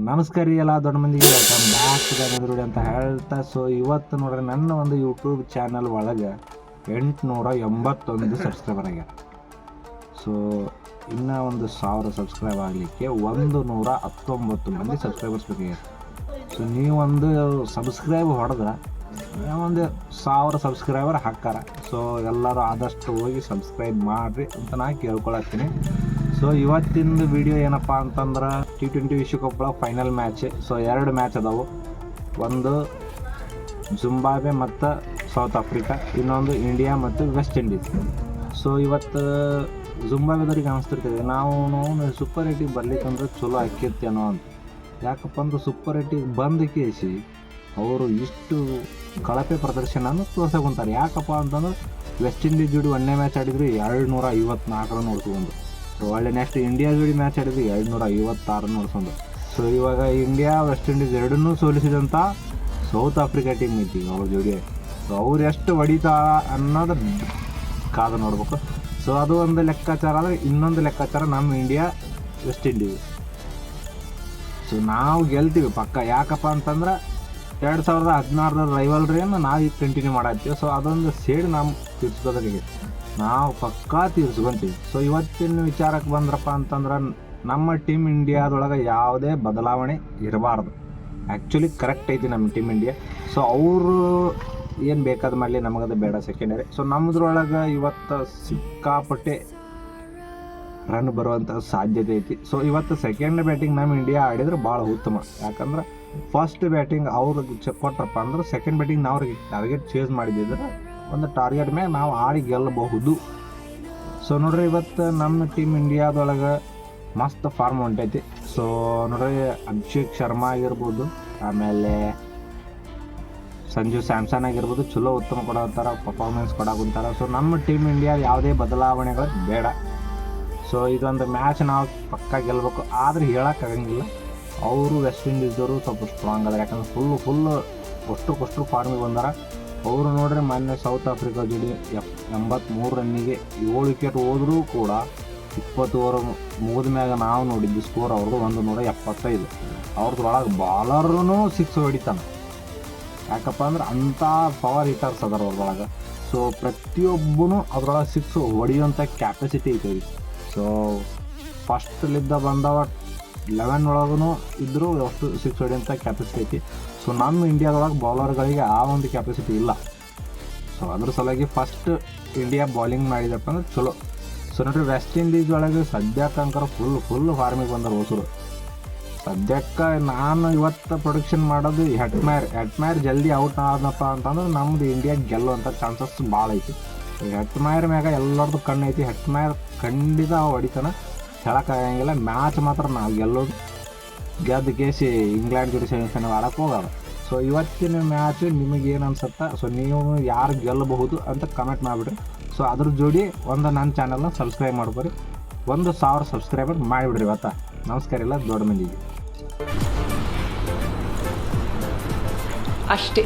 ನಮಸ್ಕಾರ ರೀ ಎಲ್ಲ ದೊಡ್ಡ ಮಂದಿಗೆ ವೆಲ್ಕಮ್ ಬ್ಯಾಕ್ ಟು ದ ಅಂತ ಹೇಳ್ತಾ. ಸೊ ಇವತ್ತು ನೋಡ್ರಿ ನನ್ನ ಒಂದು ಯೂಟ್ಯೂಬ್ ಚಾನಲ್ ಒಳಗೆ 881 ಸಬ್ಸ್ಕ್ರೈಬರ್ ಆಗ್ಯಾರ. ಸೊ ಇನ್ನೂ ಒಂದು 1000 ಸಬ್ಸ್ಕ್ರೈಬ್ ಆಗಲಿಕ್ಕೆ 119 ಮಂದಿ ಸಬ್ಸ್ಕ್ರೈಬರ್ಸ್ ಬೇಕಾಗ್ಯಾರ. ಸೊ ನೀವೊಂದು ಸಬ್ಸ್ಕ್ರೈಬ್ ಹೊಡೆದ್ರೆ ಒಂದು 1000 ಸಬ್ಸ್ಕ್ರೈಬರ್ ಹಾಕ್ಕಾರ. ಸೊ ಎಲ್ಲರೂ ಆದಷ್ಟು ಹೋಗಿ ಸಬ್ಸ್ಕ್ರೈಬ್ ಮಾಡಿರಿ ಅಂತ ನಾನು ಕೇಳ್ಕೊಳತ್ತೀನಿ. ಸೊ ಇವತ್ತಿನ ವಿಡಿಯೋ ಏನಪ್ಪ ಅಂತಂದ್ರೆ T20 ವಿಶ್ವಕಪ್ ಫೈನಲ್ ಮ್ಯಾಚ್. ಸೊ 2 ಮ್ಯಾಚ್ ಅದಾವು, ಒಂದು ಜಿಂಬಾಬ್ವೆ ಮತ್ತು ಸೌತ್ ಆಫ್ರಿಕಾ, ಇನ್ನೊಂದು ಇಂಡಿಯಾ ಮತ್ತು ವೆಸ್ಟ್ ಇಂಡೀಸ್. ಸೊ ಇವತ್ತು ಜಿಂಬಾಬ್ವೆದವ್ರಿಗೆ ಅನಿಸ್ತಿರ್ತೇವೆ ನಾವು ಸೂಪರ್ ಏಟಿಗೆ ಬರ್ಲಿಕ್ಕಂದ್ರೆ ಚಲೋ ಆಕ್ಕಿರ್ತೇನೋ ಅಂತ. ಯಾಕಪ್ಪ ಅಂದ್ರೆ ಸೂಪರ್ ಏಟಿಗೆ ಬಂದು ಕೇಸಿ ಅವರು ಇಷ್ಟು ಕಳಪೆ ಪ್ರದರ್ಶನವನ್ನು ತೋರ್ಸಕೊಂತಾರೆ. ಯಾಕಪ್ಪ ಅಂತಂದ್ರೆ ವೆಸ್ಟ್ ಇಂಡೀಸ್ ಜೋಡಿ 1ನೇ ಮ್ಯಾಚ್ ಆಡಿದ್ರು 254 ರನ್ ಹೊಡ್ಸ್ಕೊಂಡು. ಸೊ ಒಳ್ಳೆ ನೆಕ್ಸ್ಟ್ ಇಂಡಿಯಾ ಜೋಡಿ ಮ್ಯಾಚ್ ಆಡಿದ್ರು 256 ರನ್ ಹೊಡ್ಸ್ಕೊಂಡು. ಸೊ ಇವಾಗ ಇಂಡಿಯಾ ವೆಸ್ಟ್ ಇಂಡೀಸ್ ಎರಡನ್ನೂ ಸೋಲಿಸಿದಂಥ ಸೌತ್ ಆಫ್ರಿಕಾ ಟೀಮ್ ಐತಿ ಅವ್ರ ಜೋಡಿ. ಸೊ ಅವ್ರು ಎಷ್ಟು ಹೊಡಿತಾರ ಅನ್ನೋದು ಕಾದು ನೋಡ್ಬೇಕು. ಸೊ ಅದು ಒಂದು ಲೆಕ್ಕಾಚಾರ. ಆದರೆ ಇನ್ನೊಂದು ಲೆಕ್ಕಾಚಾರ ನಮ್ಮ ಇಂಡಿಯಾ ವೆಸ್ಟ್ ಇಂಡೀಸ್. ಸೊ ನಾವು ಗೆಲ್ತೀವಿ ಪಕ್ಕ. ಯಾಕಪ್ಪ ಅಂತಂದ್ರೆ 2016 ರೈವಲ್ರಿಯನ್ನು ನಾವು ಈಗ ಕಂಟಿನ್ಯೂ ಮಾಡತ್ತೀವಿ. ಸೊ ಅದೊಂದು ಸೇಡ್ ನಾವು ತೀರ್ಸ್ಕೋದ್ರಿಗೆ ನಾವು ಪಕ್ಕಾ ತೀರ್ಸ್ಕೊತೀವಿ. ಸೊ ಇವತ್ತಿನ ವಿಚಾರಕ್ಕೆ ಬಂದ್ರಪ್ಪ ಅಂತಂದ್ರೆ ನಮ್ಮ ಟೀಮ್ ಇಂಡಿಯಾದೊಳಗೆ ಯಾವುದೇ ಬದಲಾವಣೆ ಇರಬಾರ್ದು. ಆ್ಯಕ್ಚುಲಿ ಕರೆಕ್ಟ್ ಐತಿ ನಮ್ಮ ಟೀಮ್ ಇಂಡಿಯಾ. ಸೊ ಅವರು ಏನು ಬೇಕಾದ ಮಾಡಲಿ, ನಮಗದು ಬೇಡ ಸೆಕೆಂಡರಿ. ಸೊ ನಮ್ಮದ್ರೊಳಗೆ ಇವತ್ತು ಸಿಕ್ಕಾಪಟ್ಟೆ ರನ್ ಬರುವಂಥ ಸಾಧ್ಯತೆ ಐತಿ. ಸೊ ಇವತ್ತು ಸೆಕೆಂಡ್ ಬ್ಯಾಟಿಂಗ್ ನಮ್ಮ ಇಂಡಿಯಾ ಆಡಿದ್ರೆ ಭಾಳ ಉತ್ತಮ. ಯಾಕಂದ್ರೆ ಫಸ್ಟ್ ಬ್ಯಾಟಿಂಗ್ ಅವ್ರಿಗೆ ಕೊಟ್ರಪ್ಪ ಅಂದ್ರೆ ಸೆಕೆಂಡ್ ಬ್ಯಾಟಿಂಗ್ ನಾವು ಅವ್ರಿಗೆ ಟಾರ್ಗೆಟ್ ಚೇಸ್ ಮಾಡಿದ್ರೆ ಒಂದು ಟಾರ್ಗೆಟ್ ಮೇಲೆ ನಾವು ಆಡಿ ಗೆಲ್ಲಬಹುದು. ಸೊ ನೋಡ್ರಿ ಇವತ್ತು ನಮ್ಮ ಟೀಮ್ ಇಂಡಿಯಾದೊಳಗೆ ಮಸ್ತ್ ಫಾರ್ಮ್ ಹೊಂಟೈತಿ. ಸೊ ನೋಡ್ರಿ ಅಭಿಷೇಕ್ ಶರ್ಮಾ ಆಗಿರ್ಬೋದು, ಆಮೇಲೆ ಸಂಜು ಸ್ಯಾಮ್ಸನ್ ಆಗಿರ್ಬೋದು, ಚಲೋ ಉತ್ತಮ ಕೊಡೋತ್ತಾರ, ಪರ್ಫಾರ್ಮೆನ್ಸ್ ಕೊಡಾಕುಂತಾರ. ಸೊ ನಮ್ಮ ಟೀಮ್ ಇಂಡಿಯಾದ ಯಾವುದೇ ಬದಲಾವಣೆಗಳು ಬೇಡ. ಸೊ ಇದೊಂದು ಮ್ಯಾಚ್ ನಾವು ಪಕ್ಕಾ ಗೆಲ್ಲಬೇಕು. ಆದರೆ ಹೇಳೋಕ್ಕಾಗಂಗಿಲ್ಲ, ಅವರು ವೆಸ್ಟ್ ಇಂಡೀಸ್ದವರು ಸ್ವಲ್ಪ ಸ್ಟ್ರಾಂಗ್ ಅದಾರೆ. ಯಾಕಂದ್ರೆ ಫುಲ್ಲು ಫಾರ್ಮಿಗೆ ಬಂದಾರ. ಅವರು ನೋಡ್ರಿ ಮೊನ್ನೆ ಸೌತ್ ಆಫ್ರಿಕಾ ಜೋಡಿ 83 ರನ್ನಿಗೆ 7 ವಿಕೆಟ್ ಹೋದರೂ ಕೂಡ 20 ಓವರ್ ಮುಗಿದ ಮ್ಯಾಗ ನಾವು ನೋಡಿದ್ದು ಸ್ಕೋರ್ ಅವ್ರದ್ದು 175. ಅವ್ರದ್ರೊಳಗೆ ಬಾಲರ್ನೂ 6 ಹೊಡಿತಾನೆ. ಯಾಕಪ್ಪ ಅಂದ್ರೆ ಅಂಥ ಪವರ್ ಹಿಟರ್ಸ್ ಅದಾರ ಅವ್ರೊಳಗೆ. ಸೊ ಪ್ರತಿಯೊಬ್ಬನು ಅದ್ರೊಳಗೆ 6 ಹೊಡಿಯೋಂಥ ಕ್ಯಾಪಸಿಟಿ ಐತೆ. ಸೊ ಫಸ್ಟ್ಲಿದ್ದ ಬಂದವ 11 ಒಳಗೂ ಇದ್ದರೂ ಅಷ್ಟು 6 ಹೊಡಿಯೋಂಥ ಕ್ಯಾಪಸಿಟಿ ಐತಿ. ಸೊ ನಮ್ಮ ಇಂಡಿಯಾದೊಳಗೆ ಬೌಲರ್ಗಳಿಗೆ ಆ ಒಂದು ಕ್ಯಾಪಸಿಟಿ ಇಲ್ಲ. ಸೊ ಅದ್ರ ಸಲುವಾಗಿ ಫಸ್ಟ್ ಇಂಡಿಯಾ ಬೌಲಿಂಗ್ ಮಾಡಿದಪ್ಪ ಅಂದ್ರೆ ಚಲೋ. ಸೊ ನೋಡ್ರಿ ವೆಸ್ಟ್ ಇಂಡೀಸ್ ಒಳಗೆ ಸದ್ಯಕ್ಕಂಕರ ಫುಲ್ ಫಾರ್ಮಿಗೆ ಬಂದರು ಹೊಸರು. ಸದ್ಯಕ್ಕೆ ನಾನು ಇವತ್ತು ಪ್ರೊಡಿಕ್ಷನ್ ಮಾಡೋದು ಹೆಟ್ಮ್ಯಾರ್ ಜಲ್ದಿ ಔಟ್ ಆದನಪ್ಪ ಅಂತಂದ್ರೆ ನಮ್ಮದು ಇಂಡಿಯಾ ಗೆಲ್ಲುವಂಥ ಚಾನ್ಸಸ್ ಭಾಳ ಐತಿ. ಹೆಟ್ಮ್ಯಾರ್ ಮ್ಯಾಗ ಎಲ್ಲರದ್ದು ಕಣ್ಣು ಐತಿ. ಹೆಟ್ಮ್ಯಾರ್ ಖಂಡಿತ ಹೊಡಿತಾನೆ, ಹೇಳೋಕ್ಕಾಗಂಗಿಲ್ಲ. ಮ್ಯಾಚ್ ಮಾತ್ರ ನಾವು ಗೆದ್ದು ಕೇಸಿ ಇಂಗ್ಲೆಂಡ್ ಜೊತೆ ಸೆಮಿಫೈನಲ್ ಆಡೋಕ್ಕೆ ಹೋಗೋದು. ಸೊ ಇವತ್ತಿನ ಮ್ಯಾಚ್ ನಿಮಗೇನು ಅನ್ಸುತ್ತಾ? ಸೊ ನೀವು ಯಾರು ಗೆಲ್ಲಬಹುದು ಅಂತ ಕಮೆಂಟ್ ಮಾಡಿಬಿಡ್ರಿ. ಸೊ ಅದ್ರ ಜೋಡಿ ಒಂದು ನನ್ನ ಚಾನಲ್ನ ಸಬ್ಸ್ಕ್ರೈಬ್ ಮಾಡ್ಕೊರಿ. 1000 ಸಬ್ಸ್ಕ್ರೈಬರ್ ಮಾಡಿಬಿಡ್ರಿ ಇವತ್ತು. ನಮಸ್ಕಾರ ಎಲ್ಲ ದೊಡ್ಡ ಮಂದಿಗೆ ಅಷ್ಟೇ.